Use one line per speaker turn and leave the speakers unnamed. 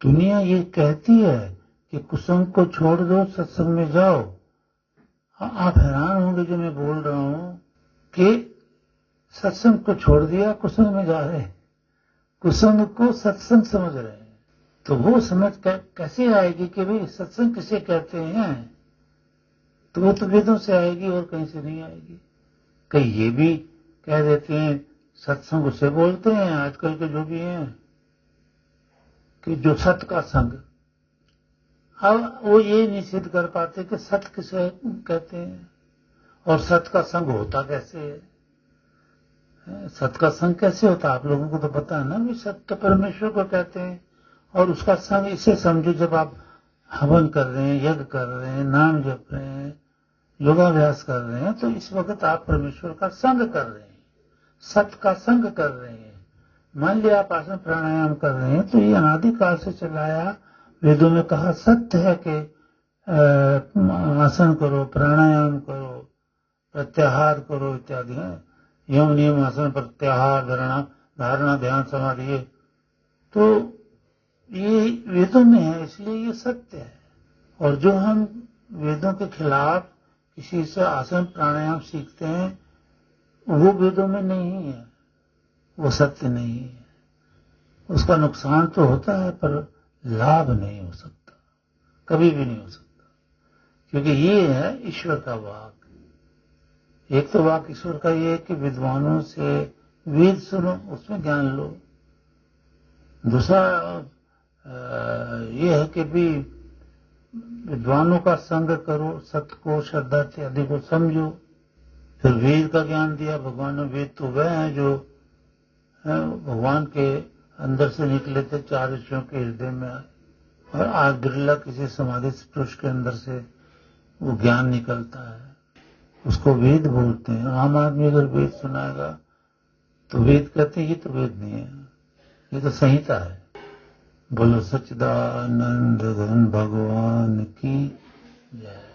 दुनिया ये कहती है कि कुसंग को छोड़ दो, सत्संग में जाओ। आप हैरान होंगे जो मैं बोल रहा हूं कि सत्संग को छोड़ दिया, कुसंग में जा रहे हैं, कुसंग को सत्संग समझ रहे हैं। तो वो समझ कैसे आएगी कि भाई सत्संग किसे कहते हैं? तो वो तो वेदों से आएगी और कहीं से नहीं आएगी। कई ये भी कह देते हैं सत्संग उसे बोलते हैं आजकल के जो भी हैं कि जो सत का संग। अब वो ये नहीं सिद्ध कर पाते कि सत किसे कहते हैं और सत का संग होता कैसे है। सत का संग कैसे होता है आप लोगों को तो पता है ना, भी सत्य परमेश्वर को कहते हैं। और उसका संग इसे समझो, जब आप हवन कर रहे हैं, यज्ञ कर रहे हैं, नाम जप रहे हैं, योगाभ्यास कर रहे हैं, तो इस वक्त आप परमेश्वर का संग कर रहे हैं, सत का संग कर रहे हैं। मान लिया आप आसन प्राणायाम कर रहे हैं, तो ये अनादिकाल से चला आया। वेदों में कहा सत्य है कि आसन करो, प्राणायाम करो, प्रत्याहार करो इत्यादि है। यम नियम आसन प्रत्याहार धारणा ध्यान समाधि, तो ये वेदों में है, इसलिए ये सत्य है। और जो हम वेदों के खिलाफ किसी से आसन प्राणायाम सीखते हैं, वो वेदों में नहीं है, वो सत्य नहीं है। उसका नुकसान तो होता है पर लाभ नहीं हो सकता, कभी भी नहीं हो सकता, क्योंकि ये है ईश्वर का वाक। एक तो वाक ईश्वर का ये है कि विद्वानों से वेद सुनो, उसमें ज्ञान लो। दूसरा ये है कि भी विद्वानों का संग करो, सत्य को श्रद्धा इत्यादि को समझो। फिर वेद का ज्ञान दिया भगवान ने। वेद तो वह है जो भगवान के अंदर से निकले थे, 4 ऋषियों के हृदय में आए, और आज बिरला किसी समाधि पुरुष के अंदर से वो ज्ञान निकलता है, उसको वेद बोलते हैं। आम आदमी अगर वेद सुनाएगा तो वेद कहते हैं ये तो वेद नहीं है, ये तो संहिता है। बोलो सच्चिदानंद घन भगवान की जय।